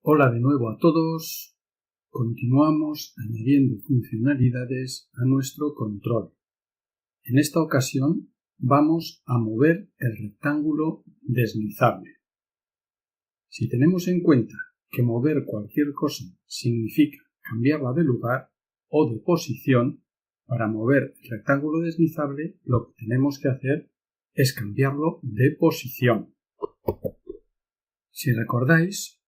Hola de nuevo a todos. Continuamos añadiendo funcionalidades a nuestro control. En esta ocasión vamos a mover el rectángulo deslizable. Si tenemos en cuenta que mover cualquier cosa significa cambiarla de lugar o de posición, para mover el rectángulo deslizable lo que tenemos que hacer es cambiarlo de posición. Si recordáis,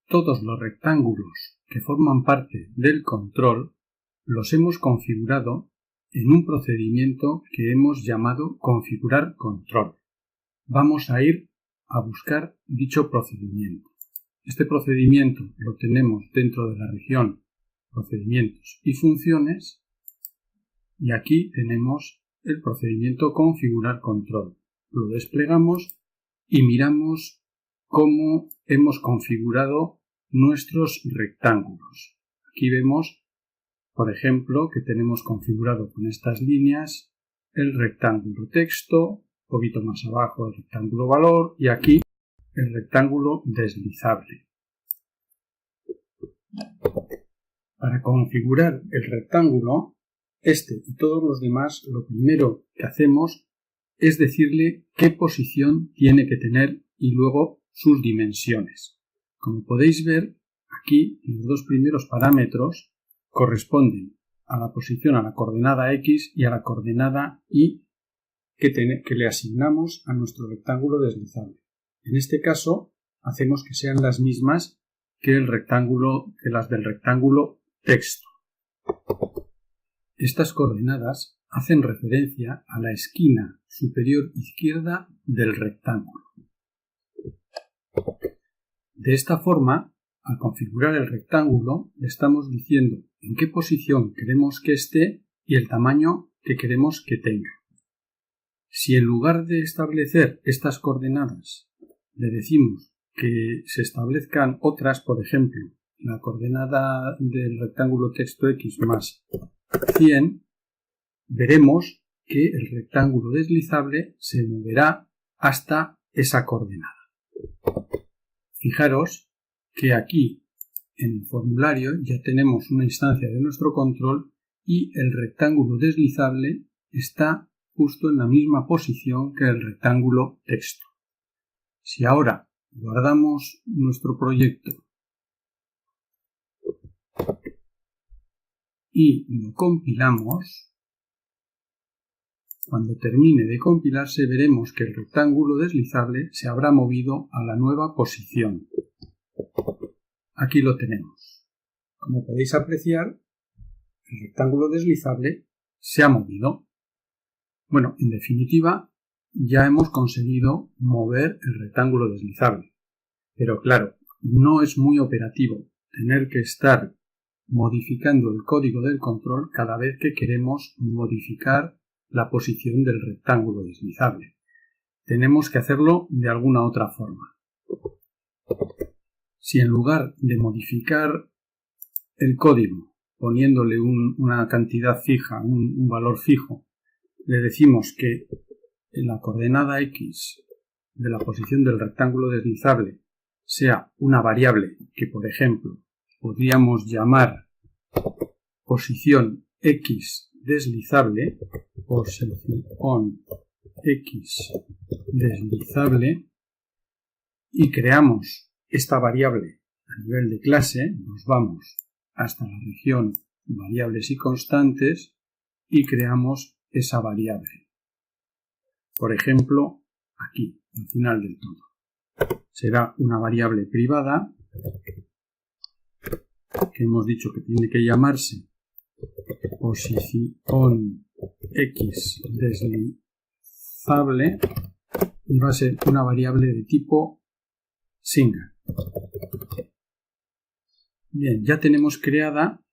todos los rectángulos que forman parte del control los hemos configurado en un procedimiento que hemos llamado configurar control. Vamos a ir a buscar dicho procedimiento. Este procedimiento lo tenemos dentro de la región procedimientos y funciones y aquí tenemos el procedimiento configurar control. Lo desplegamos y miramos cómo hemos configurado nuestros rectángulos. Aquí vemos, por ejemplo, que tenemos configurado con estas líneas el rectángulo texto, un poquito más abajo el rectángulo valor y aquí el rectángulo deslizable. Para configurar el rectángulo, este y todos los demás, lo primero que hacemos es decirle qué posición tiene que tener y luego sus dimensiones. Como podéis ver, aquí los dos primeros parámetros corresponden a la posición, a la coordenada X y a la coordenada Y que le asignamos a nuestro rectángulo deslizable. En este caso, hacemos que sean las mismas que las del rectángulo texto. Estas coordenadas hacen referencia a la esquina superior izquierda del rectángulo. De esta forma, al configurar el rectángulo, le estamos diciendo en qué posición queremos que esté y el tamaño que queremos que tenga. Si en lugar de establecer estas coordenadas le decimos que se establezcan otras, por ejemplo, la coordenada del rectángulo texto X más 100, veremos que el rectángulo deslizable se moverá hasta esa coordenada. Fijaros que aquí en el formulario ya tenemos una instancia de nuestro control y el rectángulo deslizable está justo en la misma posición que el rectángulo texto. Si ahora guardamos nuestro proyecto y lo compilamos, cuando termine de compilarse veremos que el rectángulo deslizable se habrá movido a la nueva posición. Aquí lo tenemos. Como podéis apreciar, el rectángulo deslizable se ha movido. Bueno, en definitiva, ya hemos conseguido mover el rectángulo deslizable. Pero claro, no es muy operativo tener que estar modificando el código del control cada vez que queremos modificar la posición del rectángulo deslizable. Tenemos que hacerlo de alguna otra forma. Si en lugar de modificar el código poniéndole una cantidad fija, un valor fijo, le decimos que en la coordenada X de la posición del rectángulo deslizable sea una variable que, por ejemplo, podríamos llamar posición X deslizable, posición X deslizable, y creamos esta variable a nivel de clase, nos vamos hasta la región variables y constantes y creamos esa variable. Por ejemplo, aquí, al final del todo. Será una variable privada que hemos dicho que tiene que llamarse posición X deslizable y va a ser una variable de tipo single. Bien, ya tenemos creada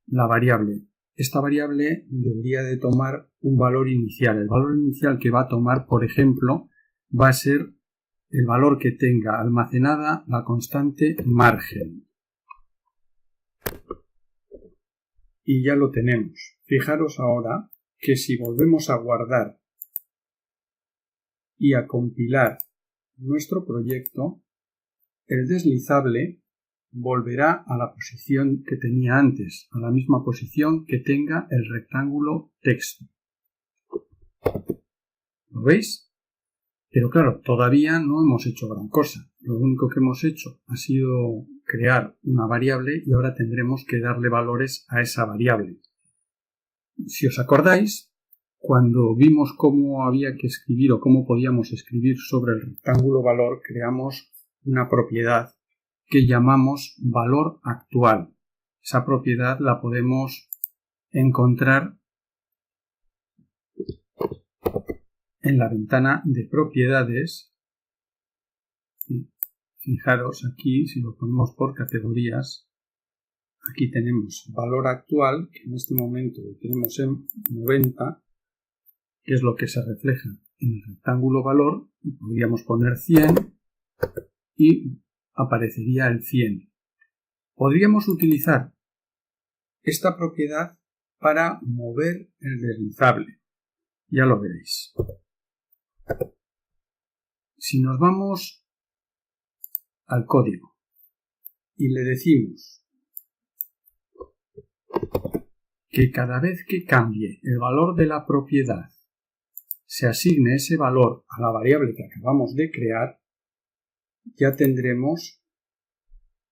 la variable. Esta variable debería de tomar un valor inicial. El valor inicial que va a tomar, por ejemplo, va a ser el valor que tenga almacenada la constante margen. Y ya lo tenemos. Fijaros ahora que si volvemos a guardar y a compilar nuestro proyecto, el deslizable volverá a la posición que tenía antes, a la misma posición que tenga el rectángulo texto. ¿Lo veis? Pero claro, todavía no hemos hecho gran cosa. Lo único que hemos hecho ha sido crear una variable y ahora tendremos que darle valores a esa variable. Si os acordáis, cuando vimos cómo había que escribir o cómo podíamos escribir sobre el rectángulo valor, creamos una propiedad que llamamos valor actual. Esa propiedad la podemos encontrar en la ventana de propiedades. Fijaros aquí, si lo ponemos por categorías, aquí tenemos valor actual, que en este momento lo tenemos en 90, que es lo que se refleja en el rectángulo valor, y podríamos poner 100 y aparecería el 100. Podríamos utilizar esta propiedad para mover el deslizable. Ya lo veréis. Si nos vamos al código y le decimos que cada vez que cambie el valor de la propiedad se asigne ese valor a la variable que acabamos de crear, ya tendremos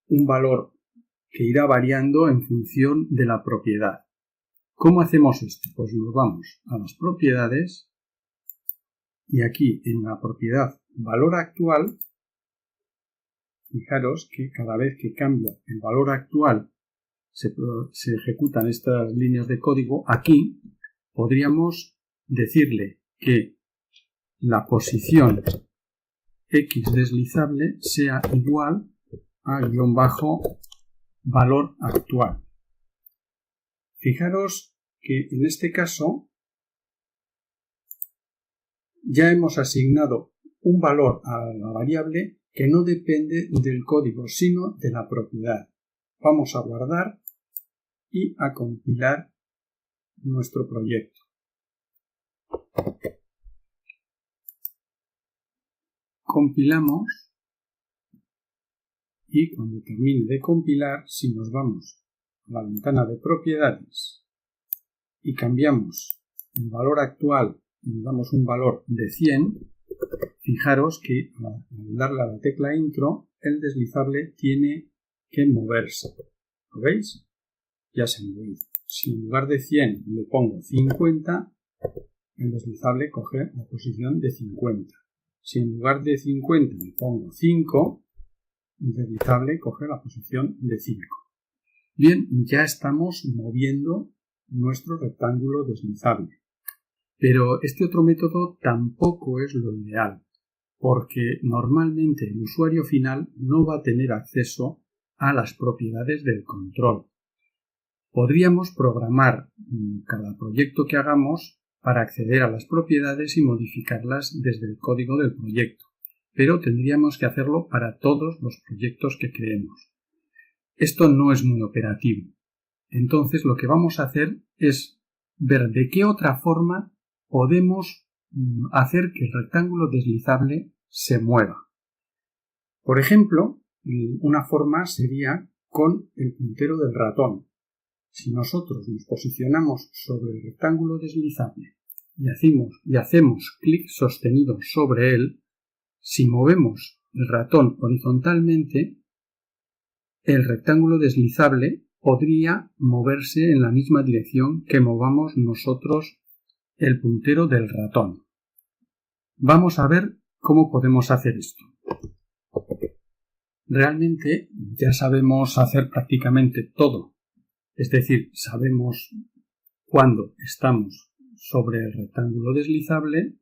un valor que irá variando en función de la propiedad. ¿Cómo hacemos esto? Pues nos vamos a las propiedades y aquí en la propiedad valor actual, fijaros que cada vez que cambia el valor actual se ejecutan estas líneas de código. Aquí podríamos decirle que la posición x deslizable sea igual a valor actual. Fijaros que en este caso ya hemos asignado un valor a la variable que no depende del código, sino de la propiedad. Vamos a guardar y a compilar nuestro proyecto. Compilamos y cuando termine de compilar, si nos vamos a la ventana de propiedades y cambiamos el valor actual y damos un valor de 100, fijaros que al darle a la tecla intro, el deslizable tiene que moverse. ¿Lo veis? Ya se ha movido. Si en lugar de 100 le pongo 50, el deslizable coge la posición de 50. Si en lugar de 50 le pongo 5, el deslizable coge la posición de 5. Bien, ya estamos moviendo nuestro rectángulo deslizable. Pero este otro método tampoco es lo ideal, porque normalmente el usuario final no va a tener acceso a las propiedades del control. Podríamos programar cada proyecto que hagamos para acceder a las propiedades y modificarlas desde el código del proyecto, pero tendríamos que hacerlo para todos los proyectos que creemos. Esto no es muy operativo. Entonces lo que vamos a hacer es ver de qué otra forma podemos hacer que el rectángulo deslizable se mueva. Por ejemplo, una forma sería con el puntero del ratón. Si nosotros nos posicionamos sobre el rectángulo deslizable y hacemos clic sostenido sobre él, si movemos el ratón horizontalmente, el rectángulo deslizable podría moverse en la misma dirección que movamos nosotros el puntero del ratón. Vamos a ver cómo podemos hacer esto. Realmente ya sabemos hacer prácticamente todo. Es decir, sabemos cuándo estamos sobre el rectángulo deslizable,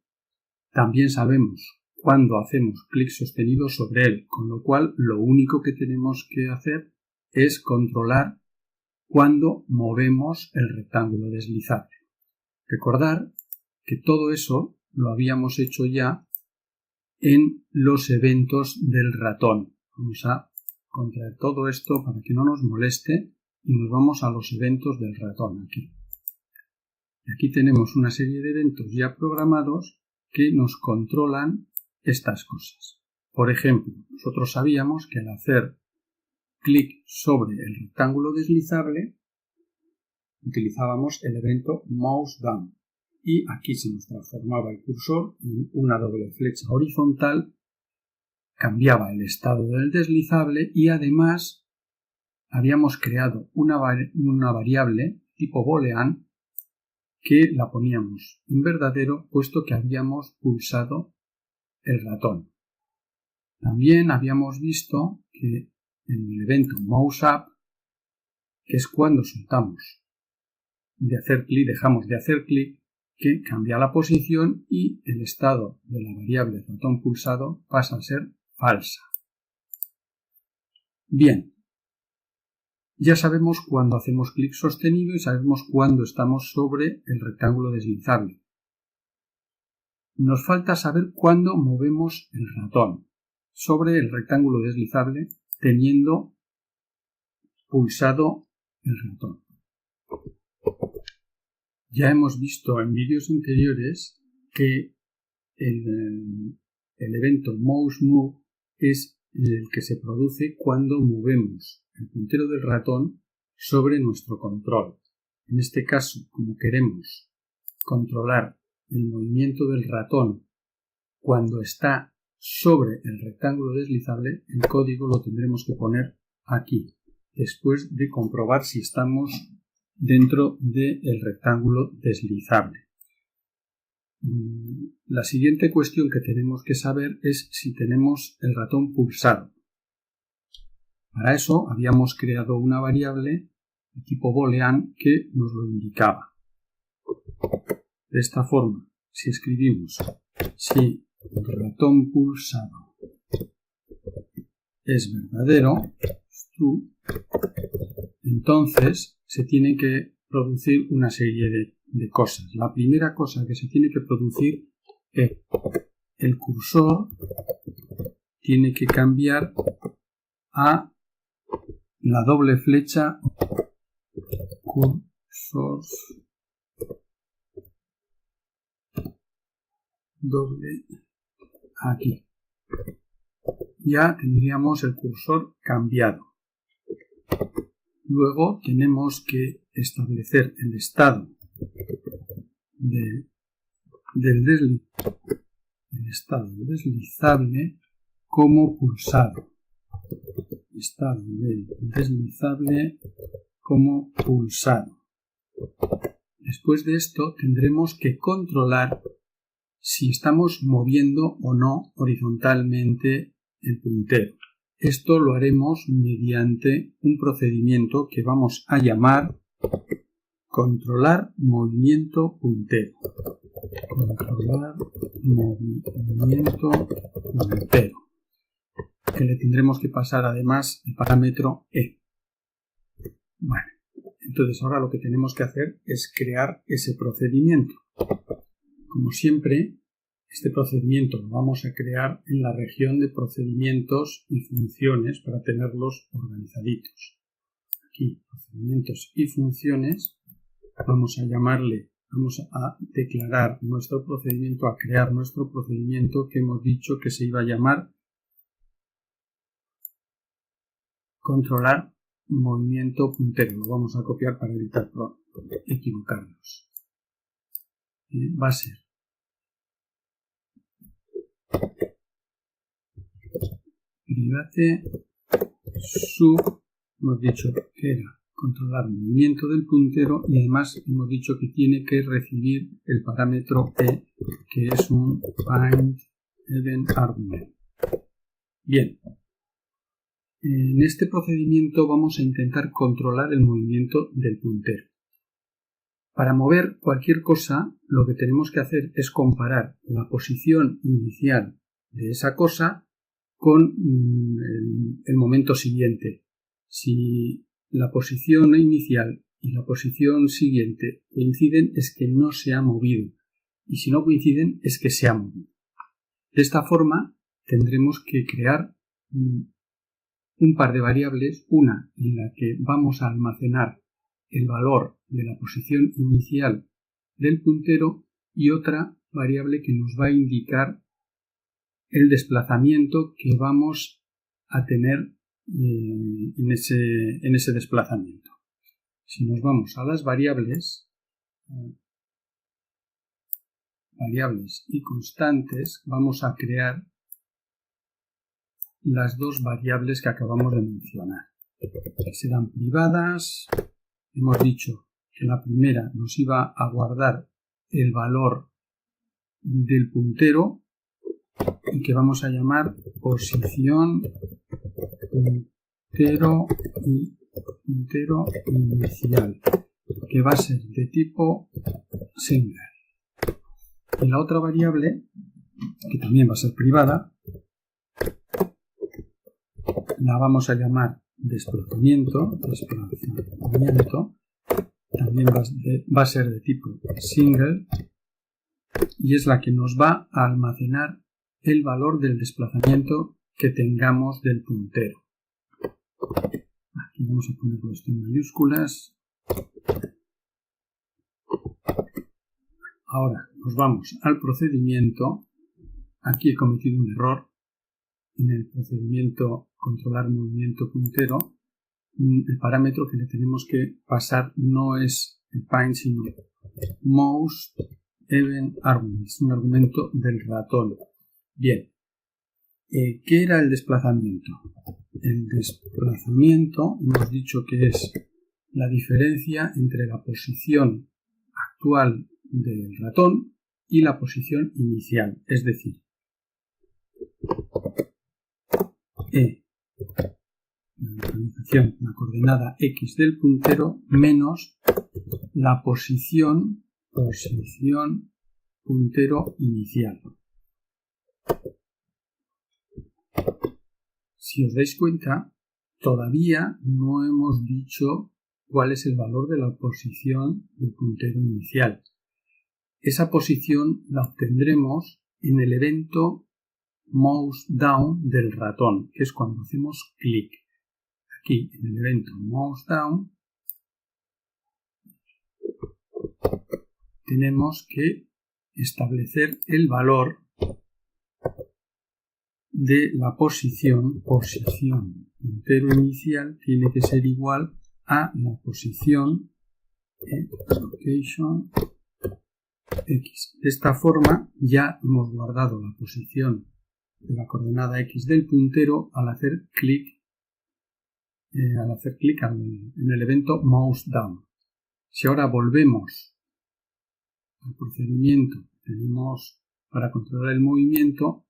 también sabemos cuándo hacemos clic sostenido sobre él, con lo cual lo único que tenemos que hacer es controlar cuándo movemos el rectángulo deslizable. Recordar que todo eso lo habíamos hecho ya en los eventos del ratón. Vamos a contraer todo esto para que no nos moleste y nos vamos a los eventos del ratón aquí. Aquí tenemos una serie de eventos ya programados que nos controlan estas cosas. Por ejemplo, nosotros sabíamos que al hacer clic sobre el rectángulo deslizable, utilizábamos el evento mouse down y aquí se nos transformaba el cursor en una doble flecha horizontal, cambiaba el estado del deslizable y además habíamos creado una variable tipo boolean que la poníamos en verdadero puesto que habíamos pulsado el ratón. También habíamos visto que en el evento mouse up, que es cuando soltamos de hacer clic, dejamos de hacer clic, que cambia la posición y el estado de la variable ratón pulsado pasa a ser falsa. Bien, ya sabemos cuándo hacemos clic sostenido y sabemos cuándo estamos sobre el rectángulo deslizable. Nos falta saber cuándo movemos el ratón sobre el rectángulo deslizable teniendo pulsado el ratón. Ya hemos visto en vídeos anteriores que el evento mouse move es el que se produce cuando movemos el puntero del ratón sobre nuestro control. En este caso, como queremos controlar el movimiento del ratón cuando está sobre el rectángulo deslizable, el código lo tendremos que poner aquí, después de comprobar si estamos dentro del rectángulo deslizable. La siguiente cuestión que tenemos que saber es si tenemos el ratón pulsado. Para eso habíamos creado una variable de tipo boolean que nos lo indicaba. De esta forma, si escribimos si el ratón pulsado es verdadero, true, entonces se tiene que producir una serie de cosas. La primera cosa que se tiene que producir es el cursor tiene que cambiar a la doble flecha cursor doble aquí. Ya tendríamos el cursor cambiado. Luego tenemos que establecer el estado del deslizable como pulsado. Estado del deslizable como pulsado. Después de esto tendremos que controlar si estamos moviendo o no horizontalmente el puntero. Esto lo haremos mediante un procedimiento que vamos a llamar controlar movimiento puntero. Controlar movimiento puntero. Que le tendremos que pasar además el parámetro E. Bueno, entonces ahora lo que tenemos que hacer es crear ese procedimiento. Como siempre, este procedimiento lo vamos a crear en la región de procedimientos y funciones para tenerlos organizaditos. Aquí, procedimientos y funciones, vamos a declarar nuestro procedimiento, a crear nuestro procedimiento que hemos dicho que se iba a llamar controlar movimiento puntero. Lo vamos a copiar para evitar equivocarnos. Va a ser private sub, hemos dicho que era controlar movimiento del puntero y además hemos dicho que tiene que recibir el parámetro E, que es un find event argument. Bien, en este procedimiento vamos a intentar controlar el movimiento del puntero. Para mover cualquier cosa, lo que tenemos que hacer es comparar la posición inicial de esa cosa con el momento siguiente. Si la posición inicial y la posición siguiente coinciden, es que no se ha movido. Y si no coinciden, es que se ha movido. De esta forma, tendremos que crear un par de variables, una en la que vamos a almacenar el valor de la posición inicial del puntero y otra variable que nos va a indicar el desplazamiento que vamos a tener en ese desplazamiento. Si nos vamos a las variables y constantes, vamos a crear las dos variables que acabamos de mencionar, que serán privadas. Hemos dicho que la primera nos iba a guardar el valor del puntero y que vamos a llamar posición puntero inicial, que va a ser de tipo single. Y la otra variable, que también va a ser privada, la vamos a llamar desplazamiento, también va a ser de tipo single y es la que nos va a almacenar el valor del desplazamiento que tengamos del puntero. Aquí vamos a ponerlo esto en mayúsculas. Ahora nos vamos al procedimiento. Aquí he cometido un error. En el procedimiento controlar movimiento puntero, el parámetro que le tenemos que pasar no es el paint, sino most event argument, es un argumento del ratón. Bien, ¿qué era el desplazamiento? El desplazamiento hemos dicho que es la diferencia entre la posición actual del ratón y la posición inicial, es decir, la coordenada X del puntero menos la posición puntero inicial. Si os dais cuenta, todavía no hemos dicho cuál es el valor de la posición del puntero inicial. Esa posición la obtendremos en el evento mouse down del ratón, que es cuando hacemos clic. Aquí en el evento mouse down tenemos que establecer el valor de la posición puntero inicial tiene que ser igual a la posición location X. De esta forma ya hemos guardado la posición de la coordenada X del puntero al hacer clic en el evento mouse down. Si ahora volvemos al procedimiento que tenemos para controlar el movimiento,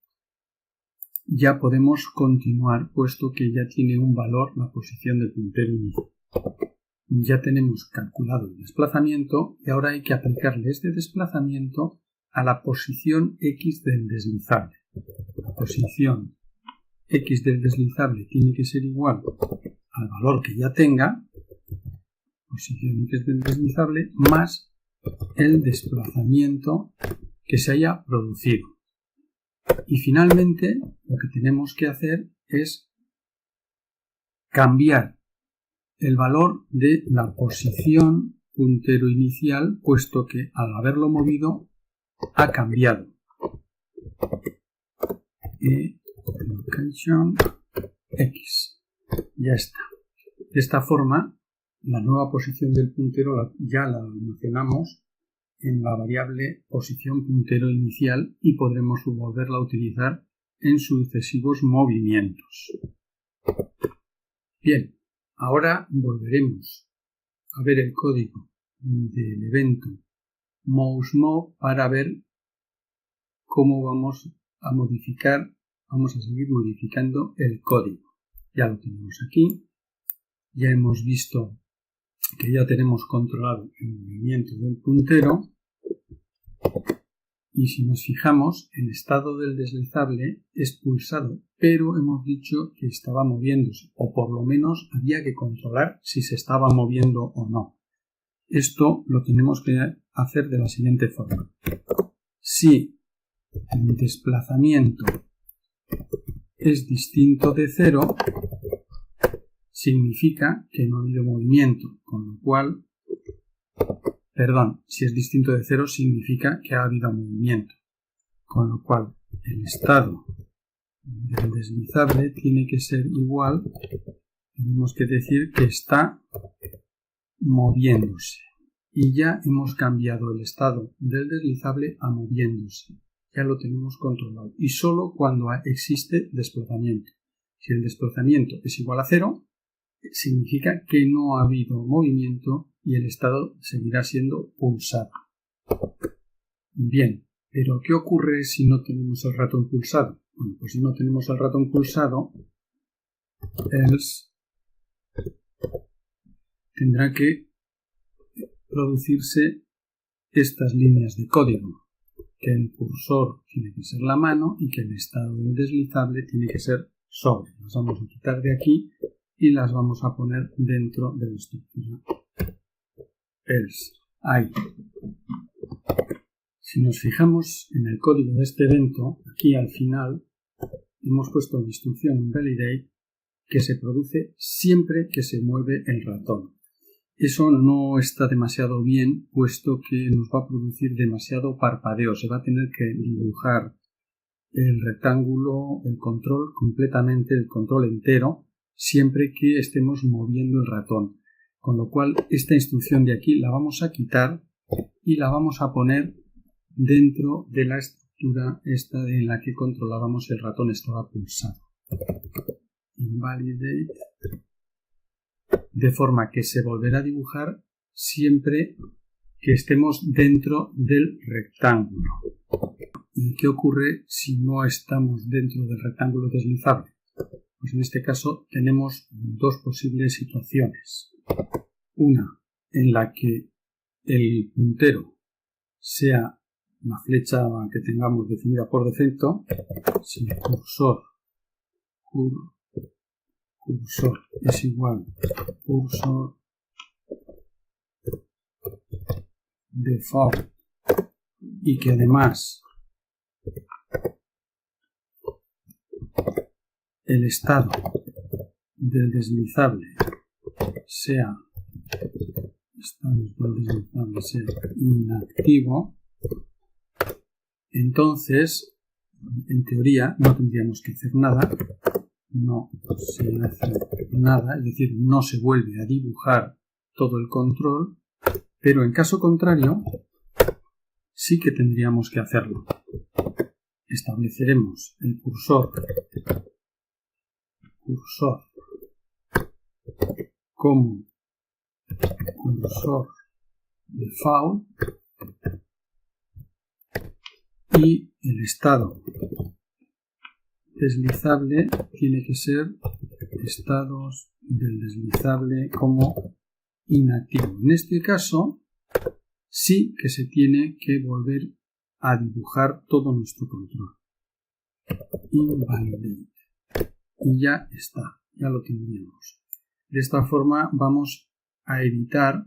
ya podemos continuar, puesto que ya tiene un valor la posición del puntero inicial. Ya tenemos calculado el desplazamiento y ahora hay que aplicarle este desplazamiento a la posición X del deslizable. La posición X del deslizable tiene que ser igual al valor que ya tenga, posición X del deslizable, más el desplazamiento que se haya producido. Y finalmente lo que tenemos que hacer es cambiar el valor de la posición puntero inicial, puesto que al haberlo movido ha cambiado. Location X. Ya está. De esta forma, la nueva posición del puntero ya la almacenamos en la variable posición puntero inicial y podremos volverla a utilizar en sucesivos movimientos. Bien, ahora volveremos a ver el código del evento mouseMov para ver cómo vamos a seguir modificando el código. Ya lo tenemos aquí, ya hemos visto que ya tenemos controlado el movimiento del puntero y si nos fijamos, el estado del deslizable es pulsado, pero hemos dicho que estaba moviéndose, o por lo menos había que controlar si se estaba moviendo o no. Esto lo tenemos que hacer de la siguiente forma. Si el desplazamiento es distinto de 0, significa que no ha habido movimiento, con lo cual, si es distinto de 0 significa que ha habido movimiento, con lo cual el estado del deslizable tiene que ser igual, tenemos que decir que está moviéndose. Y ya hemos cambiado el estado del deslizable a moviéndose. Ya lo tenemos controlado. Y solo cuando existe desplazamiento. Si el desplazamiento es igual a 0, significa que no ha habido movimiento y el estado seguirá siendo pulsado. Bien, pero ¿qué ocurre si no tenemos el ratón pulsado? Bueno, pues si no tenemos el ratón pulsado, else tendrá que producirse estas líneas de código, que el cursor tiene que ser la mano y que el estado del deslizable tiene que ser sobre. Las vamos a quitar de aquí y las vamos a poner dentro de la estructura else. Ahí. Si nos fijamos en el código de este evento, aquí al final hemos puesto la instrucción invalidate que se produce siempre que se mueve el ratón. Eso no está demasiado bien, puesto que nos va a producir demasiado parpadeo. Se va a tener que dibujar el rectángulo, el control completamente, el control entero, siempre que estemos moviendo el ratón. Con lo cual, esta instrucción de aquí la vamos a quitar y la vamos a poner dentro de la estructura esta en la que controlábamos el ratón estaba pulsado. Invalidate, de forma que se volverá a dibujar siempre que estemos dentro del rectángulo. ¿Y qué ocurre si no estamos dentro del rectángulo deslizable? Pues en este caso tenemos dos posibles situaciones. Una en la que el puntero sea la flecha que tengamos definida por defecto, si el cursor es igual a cursor default y que además el estado del deslizable sea inactivo, entonces en teoría no tendríamos que hacer nada. No se hace nada, es decir, no se vuelve a dibujar todo el control, pero en caso contrario sí que tendríamos que hacerlo. Estableceremos el cursor como cursor default y el estado deslizable tiene que ser estados del deslizable como inactivo. En este caso sí que se tiene que volver a dibujar todo nuestro control. Invalidate. Y ya está, ya lo tendríamos. De esta forma vamos a evitar,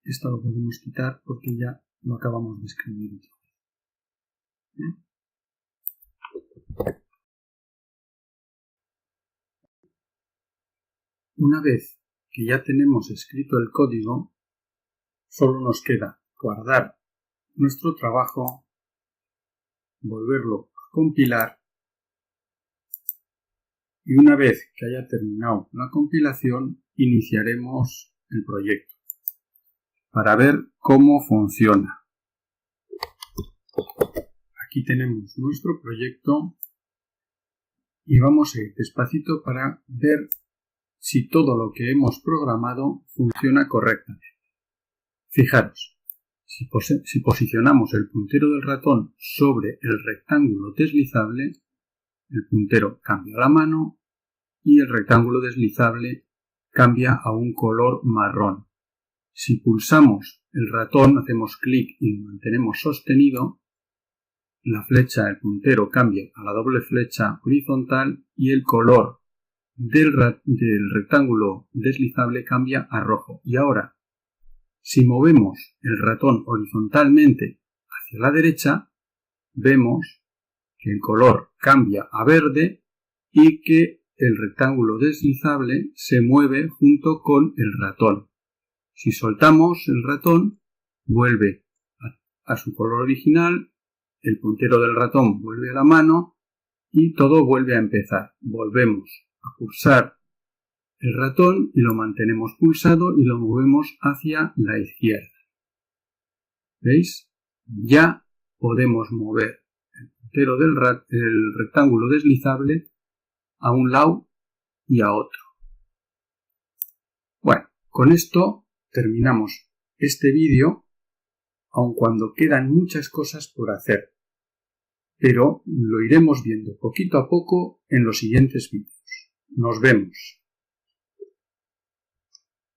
esto lo podemos quitar porque ya lo acabamos de escribir. Una vez que ya tenemos escrito el código, solo nos queda guardar nuestro trabajo, volverlo a compilar y una vez que haya terminado la compilación iniciaremos el proyecto para ver cómo funciona. Aquí tenemos nuestro proyecto y vamos a ir despacito para ver si todo lo que hemos programado funciona correctamente. Fijaros, si posicionamos el puntero del ratón sobre el rectángulo deslizable, el puntero cambia a la mano y el rectángulo deslizable cambia a un color marrón. Si pulsamos el ratón, hacemos clic y lo mantenemos sostenido, la flecha del puntero cambia a la doble flecha horizontal y el color del rectángulo deslizable cambia a rojo. Y ahora, si movemos el ratón horizontalmente hacia la derecha, vemos que el color cambia a verde y que el rectángulo deslizable se mueve junto con el ratón. Si soltamos el ratón, vuelve a su color original, el puntero del ratón vuelve a la mano y todo vuelve a empezar. Volvemos a pulsar el ratón y lo mantenemos pulsado y lo movemos hacia la izquierda. ¿Veis? Ya podemos mover el puntero del rectángulo deslizable a un lado y a otro. Bueno, con esto terminamos este vídeo, aun cuando quedan muchas cosas por hacer, pero lo iremos viendo poquito a poco en los siguientes vídeos. Nos vemos.